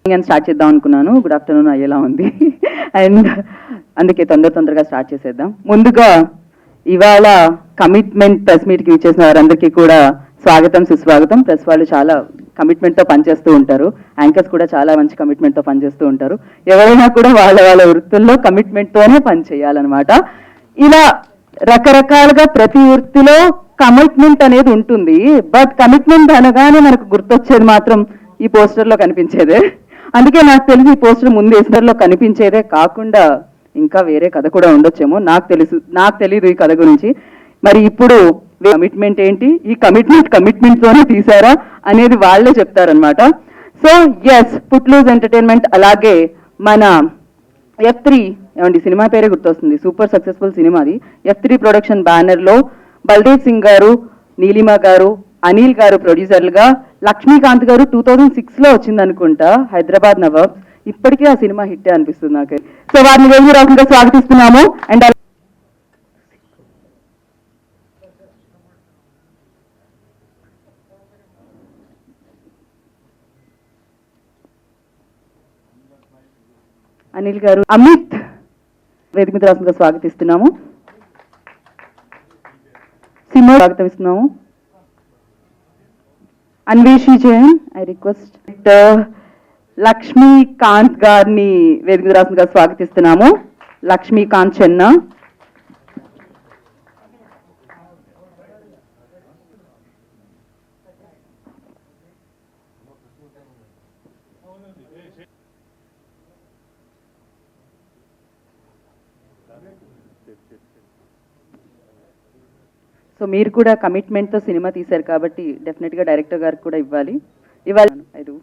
Start చేద్దాం అనుకున్నాను. Good afternoon అయ్యేలా ఉంది అండ్ అందుకే తొందరగా స్టార్ట్ చేసేద్దాం. ముందుగా ఇవాళ కమిట్మెంట్ ప్రెస్ మీట్కి ఇచ్చేసిన వారందరికీ కూడా స్వాగతం, సుస్వాగతం. ప్రెస్ వాళ్ళు చాలా కమిట్మెంట్తో పనిచేస్తూ ఉంటారు, యాంకర్స్ కూడా చాలా మంచి కమిట్మెంట్తో పనిచేస్తూ ఉంటారు. ఎవరైనా కూడా వాళ్ళ వృత్తుల్లో కమిట్మెంట్తోనే పని చేయాలన్నమాట. ఇలా రకరకాలుగా ప్రతి వృత్తిలో కమిట్మెంట్ అనేది ఉంటుంది. బట్ కమిట్మెంట్ అనగానే మనకు గుర్తొచ్చేది మాత్రం ఈ పోస్టర్లో కనిపించేదే. అందుకే నాకు తెలిసి ఈ పోస్టర్ ముందు వేసినలో కనిపించేదే కాకుండా ఇంకా వేరే కథ కూడా ఉండొచ్చేమో, నాకు తెలీదు ఈ కథ గురించి. మరి ఇప్పుడు కమిట్మెంట్ ఏంటి, ఈ కమిట్మెంట్తోనే తీసారా అనేది వాళ్ళే చెప్తారనమాట. సో ఎస్, ఫుట్లూజ్ ఎంటర్టైన్మెంట్ అలాగే మన F3, ఏమండి సినిమా పేరే గుర్తొస్తుంది, సూపర్ సక్సెస్ఫుల్ సినిమాది. F3 ప్రొడక్షన్ బ్యానర్లో బల్దేవ్ సింగ్ గారు, నీలిమ గారు, అనిల్ గారు ప్రొడ్యూసర్లుగా, లక్ష్మీకాంత్ గారు 2006లో వచ్చింది అనుకుంటా, హైదరాబాద్ నవాబ్. ఇప్పటికీ ఆ సినిమా హిట్టే అనిపిస్తుంది నాకు. సో వారిని వేదికగా స్వాగతిస్తున్నాము. అండ్ అనిల్ గారు, అమిత్ వేదిక మీద రాసుగా స్వాగతిస్తున్నాము. సినిమా స్వాగతిస్తున్నాము. అన్వేషి జైన్, ఐ రిక్వెస్ట్ లక్ష్మీకాంత్ గారిని వేదిక రాసుగా స్వాగతిస్తున్నాము. లక్ష్మీకాంత్ చెన్న. సో మీరు కూడా కమిట్మెంట్తో సినిమా తీశారు కాబట్టి డెఫినెట్గా డైరెక్టర్ గారికి కూడా ఇవ్వాలి. ఐదు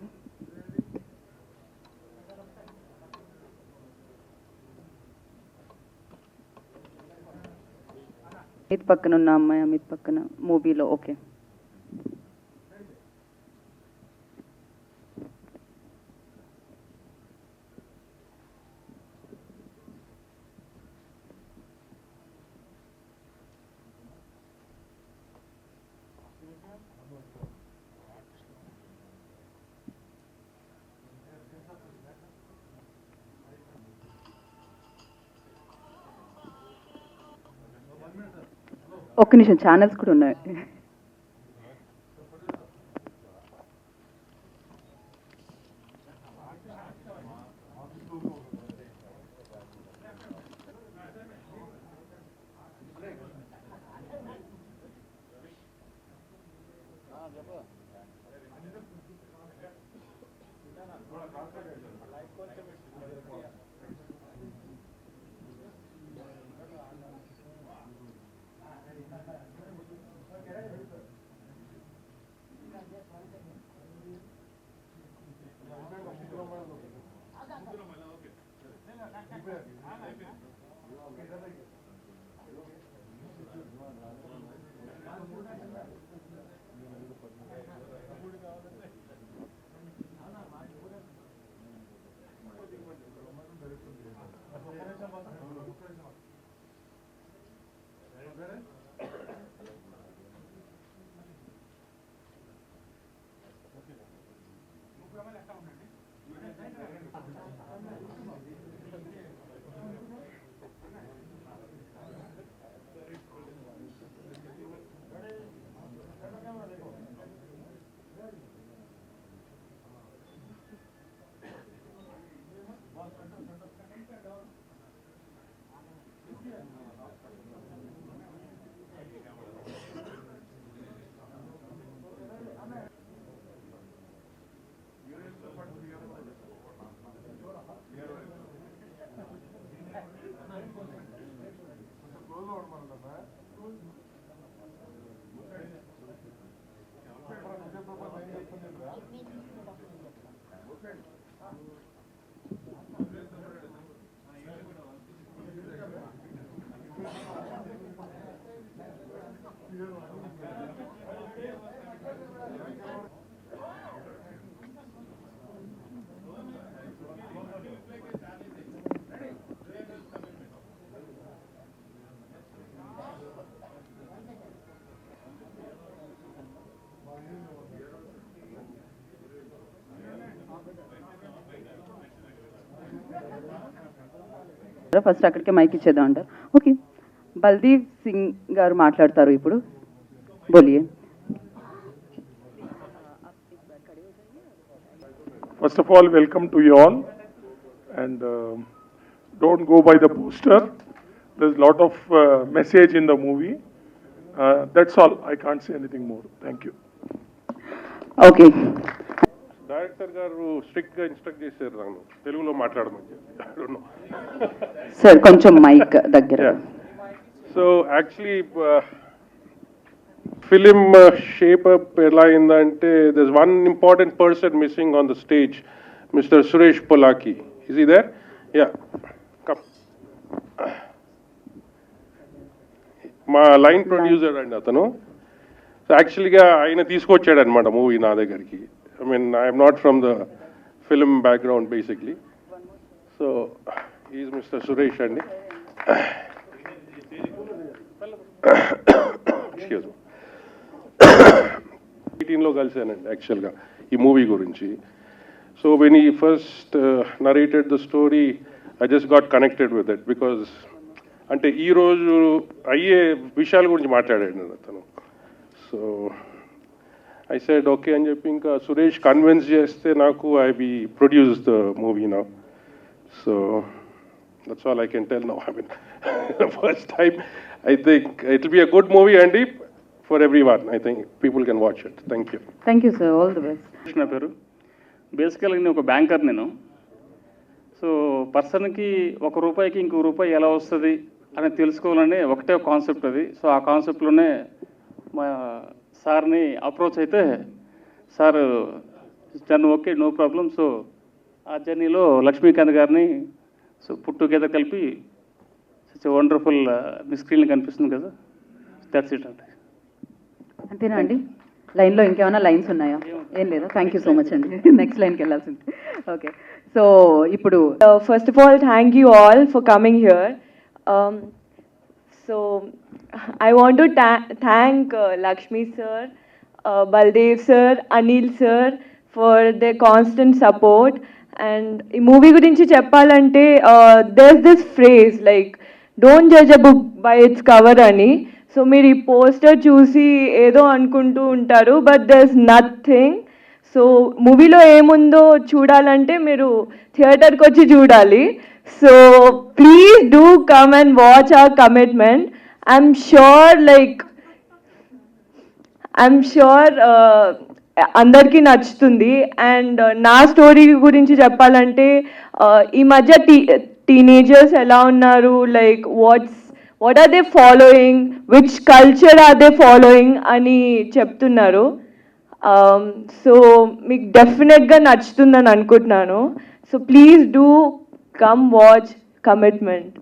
అమిత్ పక్కన ఉన్న అమ్మాయి, అమిత్ పక్కన మూవీలో. ఓకే, ఒక్క నిమిషం, ఛానల్స్ కూడా ఉన్నాయి. ఫస్ట్ అక్కడికే మైక్ ఇచ్చేద్దాం అంటారు. ఓకే, బల్దేవ్ సింగ్ గారు మాట్లాడతారు ఇప్పుడు. బోలియే. First of all, welcome to you all, and don't go by the poster. There's a lot of message in the movie. That's all. I can't say anything more. Thank you. Okay, director గారు strict గా instruct చేశారు నన్ను తెలుగులో మాట్లాడమని చెప్పి. I don't know. Sir కొంచెం mike దగ్గర. So actually film shape up ఎలా అయిందంటే there one important person missing on the stage, mister Suresh Polaki. Is he there? Yeah, come. మా లైన్ ప్రొడ్యూసర్ అండి అతను. సో యాక్చువల్గా ఆయన తీసుకొచ్చాడు అనమాట మూవీ నా దగ్గరికి. I mean, I am not from the film background basically. So, he is Mr. Suresh Andi. Excuse me. 18 లో కలిసానండి యాక్చువల్గా ఈ మూవీ గురించి. సో వెన్ ఈ first narrated the story I just got connected with it because అంటే ఈరోజు అయ్యే విషయాల గురించి మాట్లాడాడు అతను. సో I said okay అని చెప్పి ఇంకా సురేష్ కన్విన్స్ చేస్తే నాకు I be produce the movie now. So that's all I can tell now. I mean first time I think it will be a good movie అండి for everyone. I think people can watch it. Thank you. Thank you sir, all the best. నా పేరు బేసికల్గా నేను ఒక banker నేను. So పర్సన్కి ₹1కి ఇంకో రూపాయి ఎలా వస్తుంది అని తెలుసుకోవాలని ఒకటే కాన్సెప్ట్ అది. సో ఆ కాన్సెప్ట్లోనే మా సార్ని అప్రోచ్ అయితే sir journey okay, no problem. So ఆ జర్నీలో లక్ష్మీకాంత్ గారిని సో పుట్ టుగెదర్ కలిపి సచ్ వండర్ఫుల్ మీ స్క్రీన్లో కనిపిస్తుంది కదా. దట్స్ ఇట్ అండి. అంతేనా అండి? లైన్లో ఇంకేమైనా లైన్స్ ఉన్నాయా? ఏం లేదా? థ్యాంక్ యూ సో మచ్ అండి. నెక్స్ట్ లైన్కి వెళ్ళాల్సింది. ఓకే, సో ఇప్పుడు first of all, thank you all for coming here. So, I want to thank Lakshmi sir, Baldev sir, Anil sir for their constant support. And in movie gurinchi cheppalante, there's this phrase like, don't judge a book by its cover ani. So మీరు ఈ poster చూసి ఏదో అనుకుంటూ ఉంటారు, but there's nothing. So మూవీలో ఏముందో చూడాలంటే మీరు థియేటర్కి వచ్చి చూడాలి. So please do come and watch our commitment. I'm sure అందరికీ నచ్చుతుంది. అండ్ నా స్టోరీ గురించి చెప్పాలంటే ఈ మధ్య టీనేజర్స్ ఎలా ఉన్నారు, like what are they following, which culture are they following అని చెప్తున్నారు. సో మీకు డెఫినెట్గా నచ్చుతుందని అనుకుంటున్నాను. So please do come watch Commitment.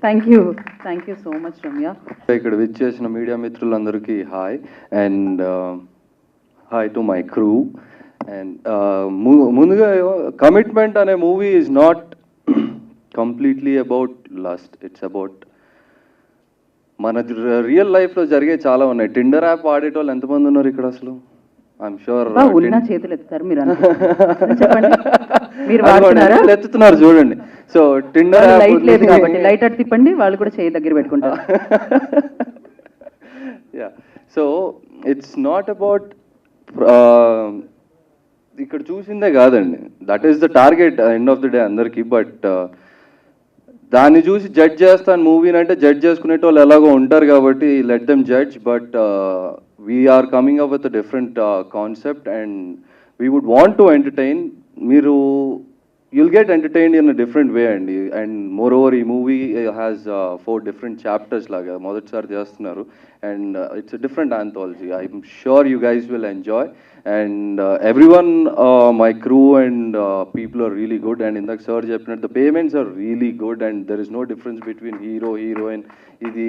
Thank you so much Ramya. ఇక్కడ విచ్చేసిన మీడియా మిత్రులందరికీ hi, and hi to my crew. And ముందుగా కమిట్మెంట్ అనే movie is not completely about lust. It's about మన రియల్ లైఫ్లో జరిగే చాలా ఉన్నాయి. టిండర్ యాప్ ఆడేటోళ్ళు ఎంతమంది ఉన్నారు ఇక్కడ అసలు? ఐఎమ్ షూర్ ఉన్న చేతులు ఎత్తుతారు మీరు. చెప్పండి, మీరు వాడుతున్నారా? ఎత్తుతున్నారు చూడండి. సో టిండర్ లైట్ లేదు కాబట్టి లైట్ అటు తిప్పండి, వాళ్ళు కూడా చేయి దగ్గర పెట్టుకుంటారు. Yeah, so it's not about ఇక్కడ చూసిందే కాదండి, that is the target end of the day అందరికీ. బట్ దాన్ని చూసి జడ్జ్ చేస్తాను మూవీని అంటే జడ్జ్ చేసుకునేటోళ్ళు ఎలాగో ఉంటారు కాబట్టి let them judge. But we're coming up with a different concept and we would want to entertain. మీరు you'll get entertained in a different way అండి. అండ్ మోర్ ఓవర్ ఈ మూవీ హ్యాస్ 4 different chapters లాగా మొదటిసారి చేస్తున్నారు. And it's a different anthology. I'm sure you guys will enjoy. And everyone, my crew and people are really good. And ఇందాక sir చెప్పినట్టు the payments are really good and there is no difference between hero heroine, ఇది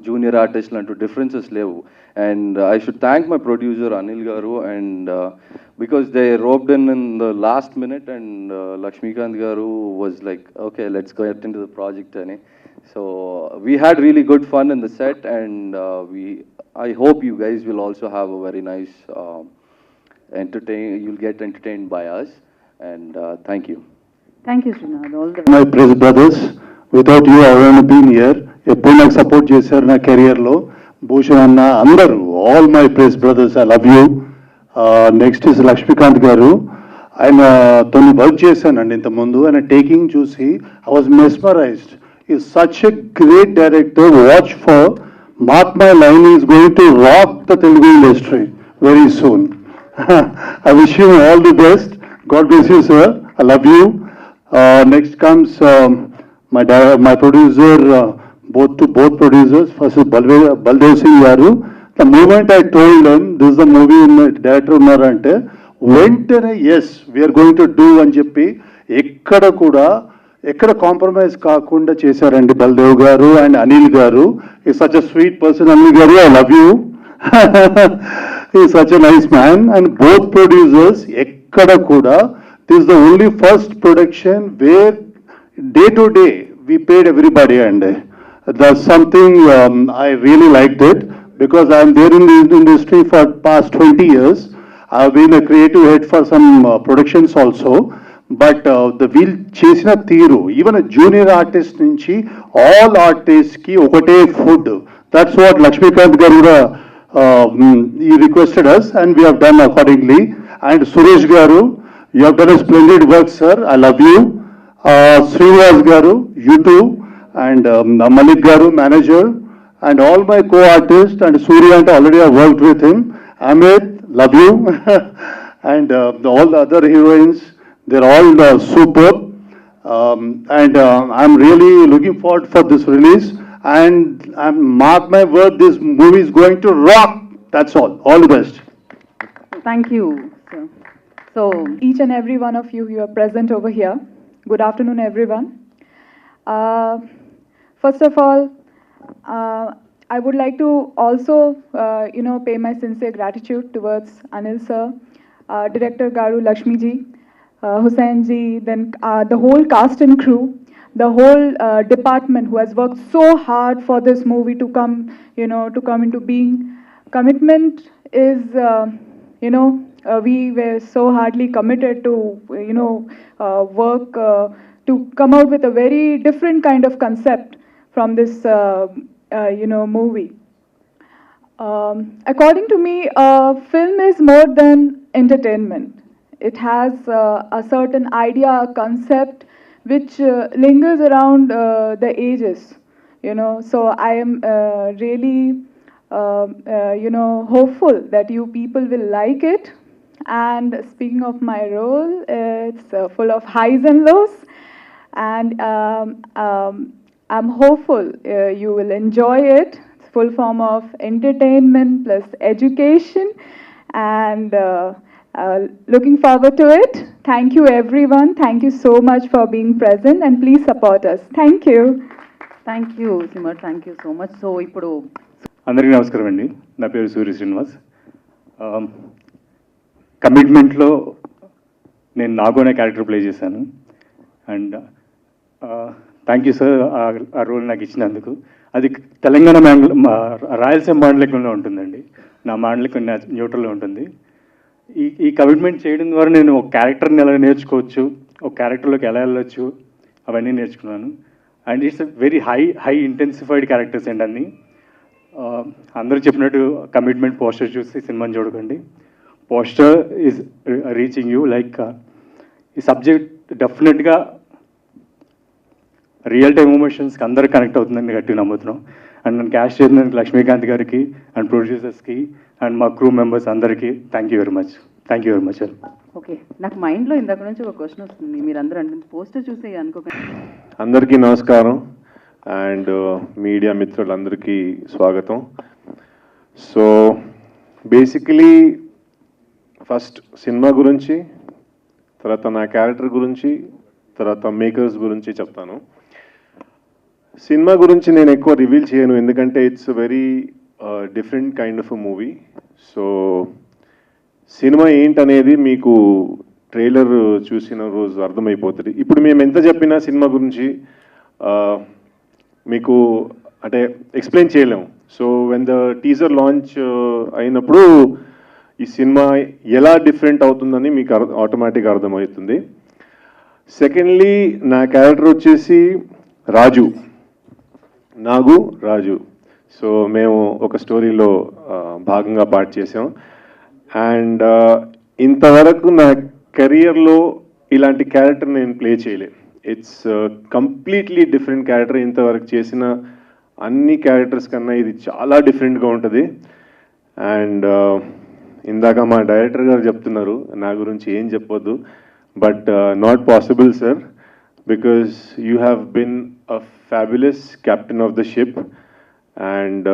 junior ఆర్టిస్ట్లు అంటూ differences లేవు. And I should thank my producer Anil garu. And because they roped in the last minute and Lakshmikant garu was like, okay, let's go into the project ani. So we had really good fun in the set, and I hope you guys will also have a very nice you'll get entertained by us, and thank you. Thank you Srinath. All the my press brothers, without you I would been here. ఎప్పుడు నాకు support చేశారు నా కెరియర్లో, భూషణ్ అన్న, అందరూ, all my press brothers, I love you. Next is Lakshmikanth గారు. ఆయన తను వర్క్ చేశానండి ఇంతకుముందు. ఆయన టేకింగ్ చూసి I was mesmerised. Is such a great director. Watch for mark my line, is going to rock the Telugu industry very soon. I wish you all the best. God bless you, sir. I love you. Next comes my producer, both producers. First is Baldev Singh Garu. The moment I told him this is the movie director ఉన్నారంటే వెంటనే yes we are going to do అని చెప్పి ఎక్కడ compromise కాకుండా చేశారండి బల్దేవ్ గారు and Anil garu. Is such a sweet person. Anil garu, I love you. He's such a nice man. And both producers, ekkada kuda, this is the only first production where day to day we paid everybody, and that's something I really liked it, because I'm there in the industry for past 20 years. I've been a creative head for some productions also, but the wheel chesina theeru, even a junior artist nunchi all artists ki okate food. That's what Lakshmikant garu he requested us, and we have done accordingly. And Suresh Garu, you have done a splendid work, sir. I love you. Srinivas Garu, you too. And Malik Garu, manager, and all my co-artists, and Surya, already I worked with him. Amit, love you. And all the other heroines, they're all superb. And I'm really looking forward for this release. And mark my word, this movie is going to rock. That's all. All the best. Thank you. So Each and every one of you are present over here. Good afternoon, everyone. First of all, I would like to also, pay my sincere gratitude towards Anil sir, Director Garu Lakshmi ji, Hussain ji, then the whole cast and crew, the whole department who has worked so hard for this movie to come into being. Commitment is, we were so hardly committed to, work to come out with a very different kind of concept from this, movie. According to me, film is more than entertainment. It has a certain idea, a concept which lingers around the ages, So I am really, hopeful that you people will like it. And speaking of my role, it's full of highs and lows. And I'm hopeful you will enjoy it. It's full form of entertainment plus education. And looking forward to it. Thank you, everyone. Thank you so much for being present, and please support us. Thank you. Thank you Simar, thank you so much. So ఇప్పుడు అందరికీ నమస్కారం అండి. నా పేరు సూర్య శ్రీనివాస్. కమిట్మెంట్లో నేను నాగో అనే character play చేశాను. And thank you sir ఆ రోల్ నాకు ఇచ్చినందుకు. అది తెలంగాణ రాయలసీమ మాండలికంలో ఉంటుందండి. నా మాండలికం న్యూట్రల్లో ఉంటుంది. ఈ కమిట్మెంట్ చేయడం ద్వారా నేను ఒక క్యారెక్టర్ని ఎలా నేర్చుకోవచ్చు, ఒక క్యారెక్టర్లోకి ఎలా వెళ్ళొచ్చు, అవన్నీ నేర్చుకున్నాను. And it's very high intensified characters అండి అన్నీ. అందరూ చెప్పినట్టు కమిట్మెంట్ పోస్టర్ చూసి సినిమాని చూడకండి. Poster is reaching you. Like ఈ సబ్జెక్ట్ డెఫినెట్గా రియల్ టైమ్ ఎమోషన్స్కి అందరూ కనెక్ట్ అవుతుందని గట్టిగా నమ్ముతున్నాం. అండ్ నన్ను క్యాష్ చేసినందుకు లక్ష్మీకాంత్ గారికి అండ్ ప్రొడ్యూసర్స్కి అండ్ మా క్రూ మెంబర్స్ అందరికీ thank you very much. Thank you very much sir. Okay, నాకు మైండ్లో ఇందాక నుంచి ఒక క్వశ్చన్ వస్తుంది. మీరు అందరూ అంటే పోస్టర్ చూసి అనుకోకండి. అందరికీ నమస్కారం అండ్ మీడియా మిత్రులందరికీ స్వాగతం. సో బేసికలీ ఫస్ట్ సినిమా గురించి, తర్వాత నా క్యారెక్టర్ గురించి, తర్వాత మేకర్స్ గురించి చెప్తాను. సినిమా గురించి నేను ఎక్కువ రివీల్ చేయను, ఎందుకంటే it's very different kind of a movie. So cinema ఏంటనేది మీకు ట్రైలర్ చూసిన రోజు అర్థమైపోతుంది. ఇప్పుడు మేము ఎంత చెప్పినా సినిమా గురించి మీకు అంటే ఎక్స్ప్లెయిన్ చేయలేము. So when the teaser launch అయినప్పుడు ఈ సినిమా ఎలా డిఫరెంట్ అవుతుందని మీకు ఆటోమేటిక్గా అర్థమవుతుంది. సెకండ్లీ నా క్యారెక్టర్ వచ్చేసి రాజు, నాగు రాజు. సో మేము ఒక స్టోరీలో భాగంగా పార్ట్ చేసాం. అండ్ ఇంతవరకు నా కెరియర్లో ఇలాంటి క్యారెక్టర్ నేను ప్లే చేయలే. It's completely different character. ఇంతవరకు చేసిన అన్ని క్యారెక్టర్స్ కన్నా ఇది చాలా డిఫరెంట్గా ఉంటుంది. అండ్ ఇందాక మా డైరెక్టర్ గారు చెప్తున్నారు నా గురించి ఏం చెప్పొద్దు, but not possible sir, because you have been a fabulous captain of the ship. And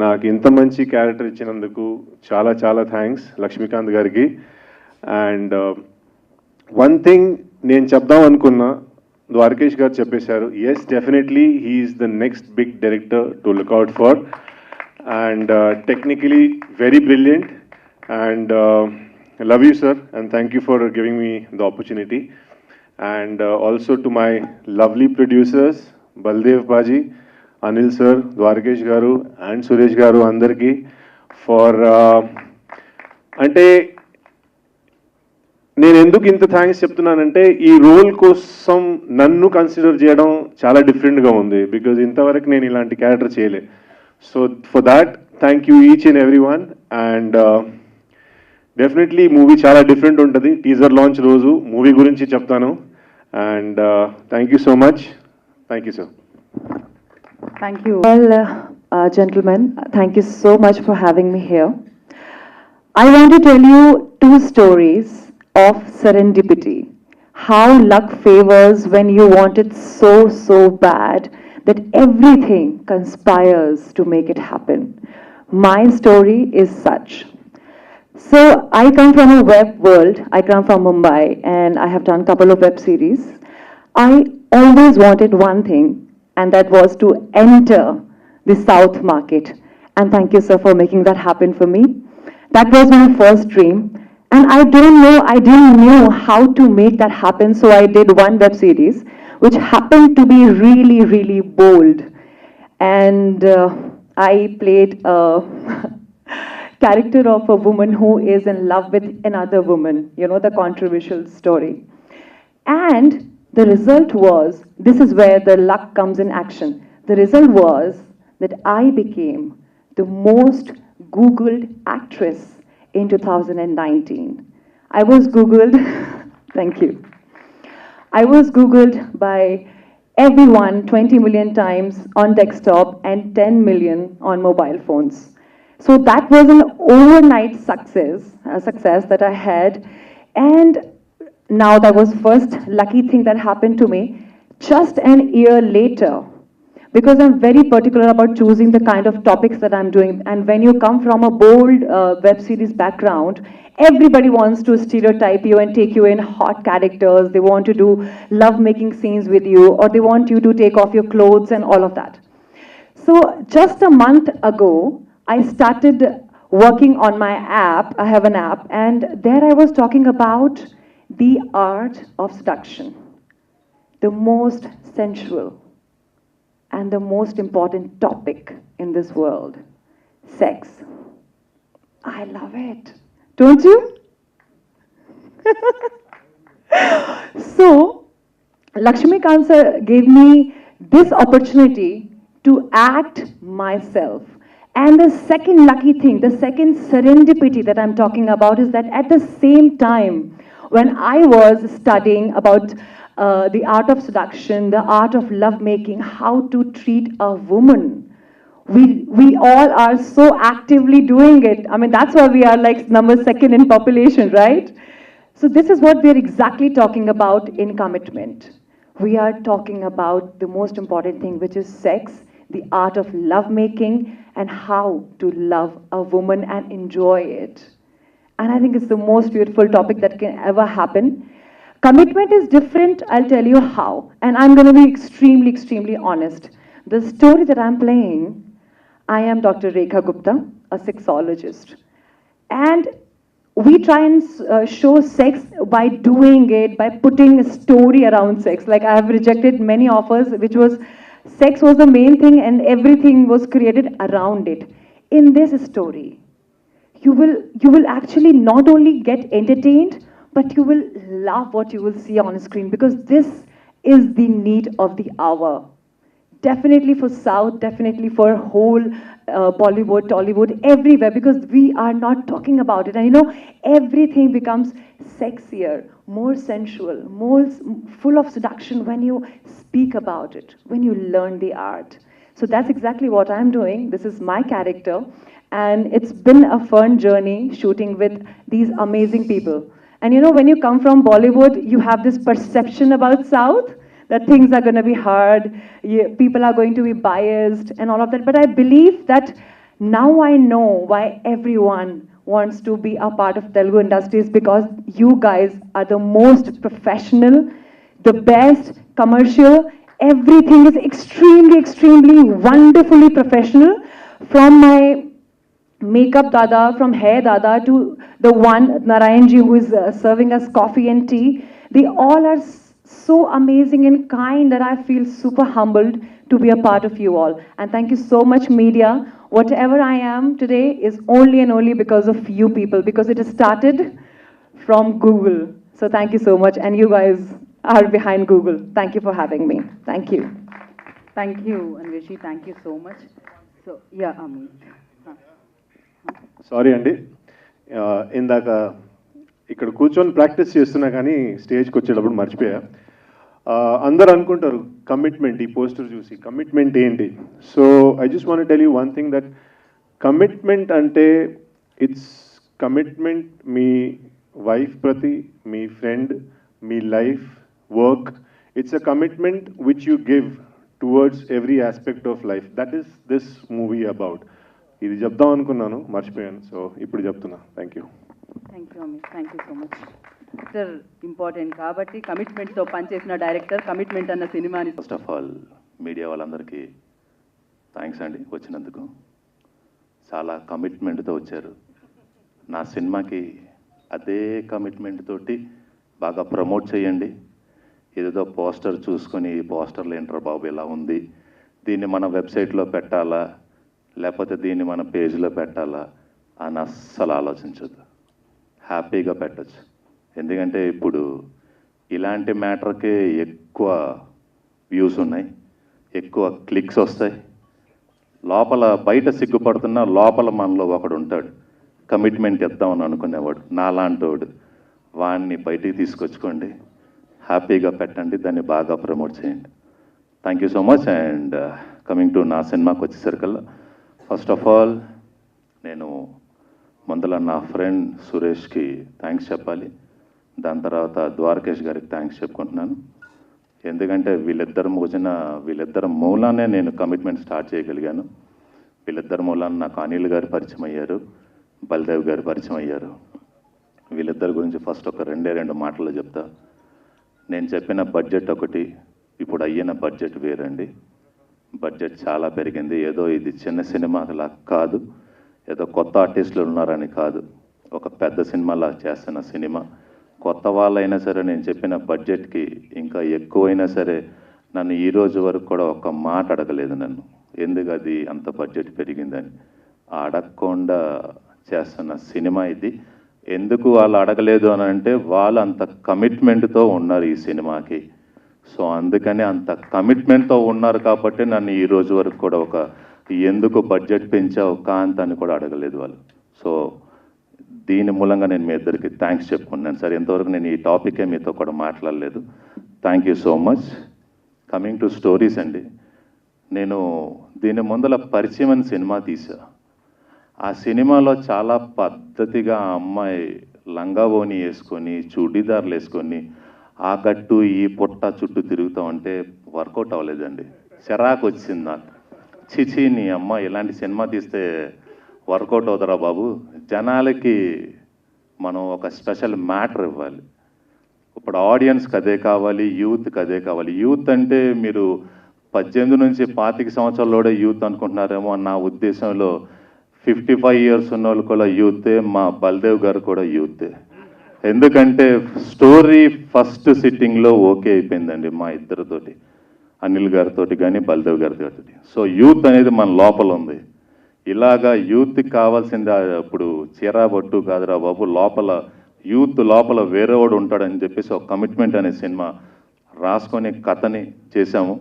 నాకు ఇంత మంచి క్యారెక్టర్ ఇచ్చినందుకు చాలా చాలా థ్యాంక్స్ లక్ష్మీకాంత్ గారికి. అండ్ వన్ థింగ్ నేను చెప్దాం అనుకున్నా, ద్వారకేష్ గారు చెప్పేశారు. Yes, definitely he's the next big director to look out for. And technically very brilliant. And love you sir, and thank you for giving me the opportunity. And also to my lovely producers Baldev Baji, Anil sir, Dwarkesh garu and Suresh garu andarki for అంటే నేను ఎందుకు ఇంత thanks చెప్తున్నానంటే ఈ role కోసం నన్ను consider చేయడం చాలా డిఫరెంట్గా ఉంది, బికాజ్ ఇంతవరకు నేను ఇలాంటి క్యారెక్టర్ చేయలే. So for that thank you each and every one. And definitely movie చాలా డిఫరెంట్ ఉంటుంది. టీజర్ లాంచ్ రోజు మూవీ గురించి చెప్తాను. And thank you so much. Thank you sir. Thank you. Well, gentlemen, thank you so much for having me here. I want to tell you two stories of serendipity. How luck favors when you want it so bad that everything conspires to make it happen. My story is such. So I come from a web world. I come from Mumbai and I have done a couple of web series. I always wanted one thing, and that was to enter the South market. And thank you, sir, for making that happen for me. That was my first dream. And I didn't know how to make that happen. So I did one web series, which happened to be really bold. And I played a character of a woman who is in love with another woman, you know, the controversial story. And the result was, this is where the luck comes in action. The result was that I became the most Googled actress in 2019. I was Googled, thank you. I was Googled by everyone 20 million times on desktop and 10 million on mobile phones. So that was an overnight success that I had. And now that was first lucky thing that happened to me. Just an year later, because I'm very particular about choosing the kind of topics that I'm doing. And when you come from a bold web series background, everybody wants to stereotype you and take you in hot characters. They want to do love-making scenes with you, or they want you to take off your clothes and all of that. So just a month ago, I started working on my app. I have an app, and there I was talking about the art of seduction, the most sensual and the most important topic in this world, sex. I love it. Don't you? So, Lakshmikant sir gave me this opportunity to act myself. And the second lucky thing, the second serendipity that I'm talking about is that at the same time, when I was studying about the art of seduction, the art of lovemaking, how to treat a woman, we all are so actively doing it. I mean, that's why we are like number second in population, right? So this is what we're exactly talking about in commitment. We are talking about the most important thing, which is sex, the art of lovemaking, and how to love a woman and enjoy it. And I think it's the most beautiful topic that can ever happen. Commitment is different, I'll tell you how. And I'm going to be extremely honest. The story that I'm playing, I am Dr. Rekha Gupta, a sexologist. And we try and show sex by doing it, by putting a story around sex. Like I have rejected many offers, which was sex was the main thing and everything was created around it. In this story, you will actually not only get entertained, but you will love what you will see on screen because this is the need of the hour. Definitely for South, definitely for whole Bollywood, Tollywood, everywhere, because we are not talking about it. And you know, everything becomes sexier, more sensual, more full of seduction when you speak about it, when you learn the art. So that's exactly what I'm doing. This is my character. And it's been a fun journey shooting with these amazing people. And you know, when you come from Bollywood, you have this perception about South, that things are going to be hard, people are going to be biased and all of that. But I believe that now I know why everyone wants to be a part of Telugu industries, because you guys are the most professional, the best, commercial, everything is extremely, extremely wonderfully professional. From my makeup dada, from hair dada to the one Narayanji who is serving us coffee and tea, they all are so amazing and kind that I feel super humbled to be a part of you all. And thank you so much, media. Whatever I am today is only and only because of you people, because it has started from Google. So thank you so much. And you guys are behind Google. Thank you for having me. Thank you. Thank you Anveshi, thank you so much. So yeah Ami, sorry అండి, ఇందాక ఇక్కడ కూర్చొని practice చేస్తున్నా కానీ స్టేజ్కి వచ్చేటప్పుడు మర్చిపోయా. అందరూ అనుకుంటారు కమిట్మెంట్, ఈ పోస్టర్ చూసి కమిట్మెంట్ ఏంటి. So I just want tell you one thing, that commitment అంటే ఇట్స్ కమిట్మెంట్ మీ వైఫ్ ప్రతి, మీ ఫ్రెండ్, మీ life, work. It's a commitment which you give towards every aspect of life. That is this movie about. ఇది చెప్దాం అనుకున్నాను, మర్చిపోయాను, so ఇప్పుడు చెప్తున్నా. Thank you. Thank you Ami, thank you so much. Director important కాబట్టి కమిట్మెంట్తో పనిచేసిన డైరెక్టర్, కమిట్మెంట్ అన్న సినిమాని. ఫస్ట్ ఆఫ్ ఆల్ మీడియా వాళ్ళందరికీ థ్యాంక్స్ అండి వచ్చినందుకు. చాలా కమిట్మెంట్తో వచ్చారు. నా సినిమాకి అదే కమిట్మెంట్ తోటి బాగా ప్రమోట్ చేయండి. ఏదో పోస్టర్ చూసుకొని ఈ పోస్టర్లో ఏంట్రా బాబు ఇలా ఉంది, దీన్ని మన వెబ్సైట్లో పెట్టాలా లేకపోతే దీన్ని మన పేజ్లో పెట్టాలా అని అస్సలు ఆలోచించదు. హ్యాపీగా పెట్టచ్చు. ఎందుకంటే ఇప్పుడు ఇలాంటి మ్యాటర్కి ఎక్కువ వ్యూస్ ఉన్నాయి, ఎక్కువ క్లిక్స్ వస్తాయి. లోపల బయట సిగ్గుపడుతున్నా లోపల మనలో ఒకడు ఉంటాడు, కమిట్మెంట్ ఇద్దామని అనుకునేవాడు, నాలాంటోడు. వాడిని బయటికి తీసుకొచ్చుకోండి, హ్యాపీగా పెట్టండి, దాన్ని బాగా ప్రమోట్ చేయండి. Thank you so much. And coming to నా సినిమాకి వచ్చేసరికల్లా, ఫస్ట్ ఆఫ్ ఆల్ నేను ముందల నా ఫ్రెండ్ సురేష్కి థ్యాంక్స్ చెప్పాలి. దాని తర్వాత ద్వారకేష్ గారికి థ్యాంక్స్ చెప్పుకుంటున్నాను. ఎందుకంటే వీళ్ళిద్దరు మూలానే నేను కమిట్మెంట్ స్టార్ట్ చేయగలిగాను. వీళ్ళిద్దరు మూలాన్ని నాకు అనిల్ గారు పరిచయం అయ్యారు, బల్దేవ్ గారు పరిచయం అయ్యారు. వీళ్ళిద్దరి గురించి ఫస్ట్ ఒక రెండు మాటలు చెప్తా. నేను చెప్పిన బడ్జెట్ ఒకటి, ఇప్పుడు అయ్యిన బడ్జెట్ వేరండి. బడ్జెట్ చాలా పెరిగింది. ఏదో ఇది చిన్న సినిమాలా కాదు, ఏదో కొత్త ఆర్టిస్టులు ఉన్నారని కాదు, ఒక పెద్ద సినిమాలా చేస్తున్న సినిమా. కొత్త వాళ్ళైనా సరే నేను చెప్పిన బడ్జెట్కి ఇంకా ఎక్కువైనా సరే నన్ను ఈ రోజు వరకు కూడా ఒక మాట అడగలేదు నన్ను, ఎందుకు అది అంత బడ్జెట్ పెరిగిందని. అడగకుండా చేస్తున్న సినిమా ఇది. ఎందుకు వాళ్ళు అడగలేదు అని అంటే వాళ్ళు అంత కమిట్మెంట్తో ఉన్నారు ఈ సినిమాకి. సో అందుకని అంత కమిట్మెంట్తో ఉన్నారు కాబట్టి నన్ను ఈ రోజు వరకు కూడా ఒక ఎందుకు బడ్జెట్ పెంచావు కాంత్ అని కూడా అడగలేదు వాళ్ళు. సో దీని మూలంగా నేను మీ ఇద్దరికి థ్యాంక్స్ చెప్పుకున్నాను సార్. ఇంతవరకు నేను ఈ టాపికే మీతో కూడా మాట్లాడలేదు. Thank you so much. Coming to stories అండి, నేను దీని ముందల పరిచయం అని సినిమా తీసా. ఆ సినిమాలో చాలా పద్ధతిగా ఆ అమ్మాయి లంగా ఓని వేసుకొని చూడీదార్లు వేసుకొని ఆ గట్టు ఈ పుట్ట చుట్టూ తిరుగుతూ ఉంటే వర్కౌట్ అవ్వలేదండి. చిరాకు వచ్చింది నాకు. చిచి నీ అమ్మ ఇలాంటి సినిమా తీస్తే వర్కౌట్ అవుతారా బాబు. జనాలకి మనం ఒక స్పెషల్ మ్యాటర్ ఇవ్వాలి. ఇప్పుడు ఆడియన్స్కి అదే కావాలి, యూత్కి అదే కావాలి. యూత్ అంటే మీరు 18 నుంచి 25 సంవత్సరాల్లోనే యూత్ అనుకుంటున్నారేమో. నా ఉద్దేశంలో 55 ఇయర్స్ ఉన్న వాళ్ళు కూడా యూతే. మా బల్దేవ్ గారు కూడా యూతే. ఎందుకంటే స్టోరీ ఫస్ట్ సిట్టింగ్లో ఓకే అయిపోయిందండి మా ఇద్దరితోటి, అనిల్ గారితో కానీ బల్దేవ్ గారితో. సో యూత్ అనేది మన లోపల ఉంది. ఇలాగా యూత్కి కావాల్సింది ఇప్పుడు చీరా బొట్టు కాదురా బాబు, లోపల యూత్ లోపల వేరేవాడు ఉంటాడని చెప్పేసి ఒక కమిట్మెంట్ అనే సినిమా రాసుకొని కథని చేశాము.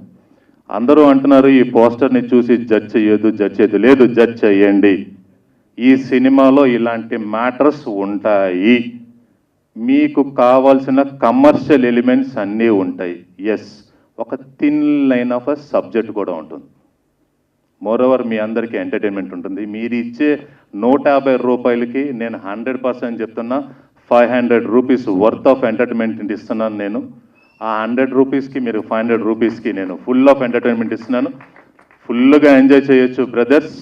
అందరూ అంటున్నారు ఈ పోస్టర్ని చూసి జడ్జ్ చేయొద్దు లేదు, జడ్జ్ చేయండి. ఈ సినిమాలో ఇలాంటి మ్యాటర్స్ ఉంటాయి, మీకు కావాల్సిన కమర్షియల్ ఎలిమెంట్స్ అన్నీ ఉంటాయి. ఎస్, ఒక thin line of a subject కూడా ఉంటుంది. మోరోవర్ మీ అందరికీ ఎంటర్టైన్మెంట్ ఉంటుంది. మీరు ఇచ్చే 150 రూపాయలకి నేను 100% చెప్తున్నా, 500 రూపీస్ వర్త్ ఆఫ్ ఎంటర్టైన్మెంట్ ఇస్తున్నాను నేను. ఆ 100 రూపీస్కి మీరు 500 రూపీస్కి నేను ఫుల్ ఆఫ్ ఎంటర్టైన్మెంట్ ఇస్తున్నాను. ఫుల్గా ఎంజాయ్ చేయొచ్చు బ్రదర్స్,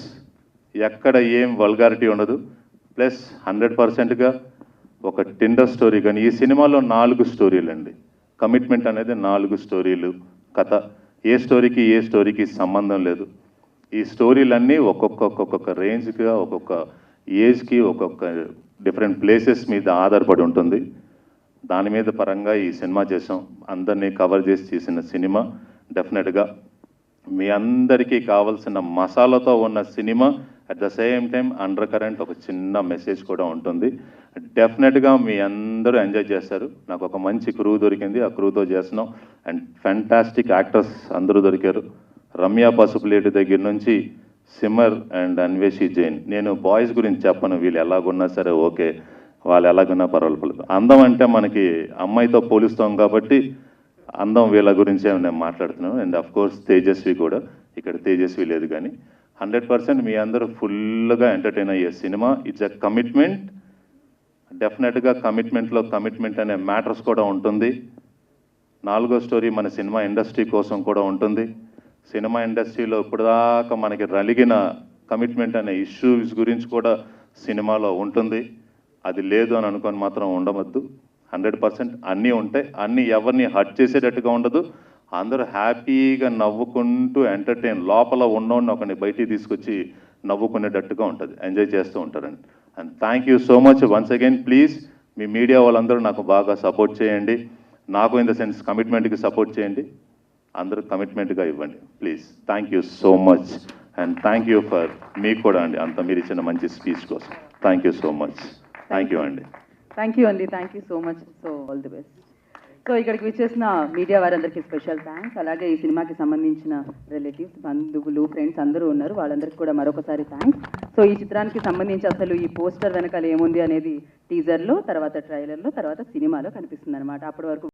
ఎక్కడ ఏం వల్గారిటీ ఉండదు. ప్లస్ 100%గా ఒక టిండర్ స్టోరీ. కానీ ఈ సినిమాలో 4 స్టోరీలు అండి. కమిట్మెంట్ అనేది 4 స్టోరీలు కథ. ఏ స్టోరీకి సంబంధం లేదు. ఈ స్టోరీలన్నీ ఒక్కొక్క రేంజ్గా, ఒక్కొక్క ఏజ్కి, ఒక్కొక్క డిఫరెంట్ ప్లేసెస్ మీద ఆధారపడి ఉంటుంది. దాని మీద పరంగా ఈ సినిమా చేసాం. అందరినీ కవర్ చేసి చేసిన సినిమా. డెఫినెట్గా మీ అందరికీ కావాల్సిన మసాలాతో ఉన్న cinema. At the same time under current ఒక చిన్న మెసేజ్ కూడా ఉంటుంది. డెఫినెట్గా మీ అందరూ ఎంజాయ్ చేస్తారు. నాకు ఒక మంచి క్రూ దొరికింది, ఆ క్రూతో చేస్తున్నాం. అండ్ ఫ్యాంటాస్టిక్ యాక్టర్స్ అందరూ దొరికారు. రమ్య పసుపులేటి దగ్గర నుంచి సిమర్ అండ్ అన్వేషి జైన్. నేను బాయ్స్ గురించి చెప్పను, వీళ్ళు ఎలాగున్నా సరే ఓకే, వాళ్ళు ఎలాగున్నా పర్వాలేదు. అందం అంటే మనకి అమ్మాయితో పోలుస్తాం కాబట్టి అందం వీళ్ళ గురించే నేను మాట్లాడుతున్నాను. అండ్ అఫ్ కోర్స్ తేజస్వి కూడా. ఇక్కడ తేజస్వి లేదు కానీ 100% మీ అందరూ ఫుల్గా ఎంటర్టైన్ అయ్యే సినిమా. It's a commitment. డెఫినెట్గా కమిట్మెంట్ అనే మ్యాటర్స్ కూడా ఉంటుంది. 4వ స్టోరీ మన సినిమా ఇండస్ట్రీ కోసం కూడా ఉంటుంది. సినిమా ఇండస్ట్రీలో ఇప్పటిదాకా మనకి నలిగిన కమిట్మెంట్ అనే ఇష్యూస్ గురించి కూడా సినిమాలో ఉంటుంది. అది లేదు అని అనుకొని మాత్రం ఉండవద్దు. 100% అన్నీ ఉంటాయి. అన్నీ ఎవరిని హర్ట్ చేసేటట్టుగా ఉండదు. అందరూ హ్యాపీగా నవ్వుకుంటూ ఎంటర్టైన్, లోపల ఉన్నోడిని ఒకరిని బయటికి తీసుకొచ్చి నవ్వుకునేటట్టుగా ఉంటుంది. ఎంజాయ్ చేస్తూ ఉంటారండి. And thank you so much once again. Please me media వాళ్ళందరూ నాకు బాగా సపోర్ట్ చేయండి. నాకు ఇన్ ద సెన్స్ కమిట్మెంట్కి సపోర్ట్ చేయండి. అందరూ కమిట్మెంట్గా ఇవ్వండి please. Thank you so much. And thank you for మీకు కూడా అండి, అంత మీరు ఇచ్చిన మంచి స్పీచ్ కోసం. Thank you so much. Thank you అండి. థ్యాంక్ యూ అండి. Thank you so much. So all the best. So ఇక్కడికి వచ్చేసిన మీడియా వారందరికీ స్పెషల్ థ్యాంక్స్. అలాగే ఈ సినిమాకి సంబంధించిన రిలేటివ్స్, బంధువులు, ఫ్రెండ్స్ అందరూ ఉన్నారు, వాళ్ళందరికీ కూడా మరొకసారి థ్యాంక్స్. సో ఈ చిత్రానికి సంబంధించి అసలు ఈ పోస్టర్ వెనకాల ఏముంది అనేది టీజర్లో, తర్వాత ట్రైలర్లో, తర్వాత సినిమాలో కనిపిస్తుంది అనమాట. అప్పటి వరకు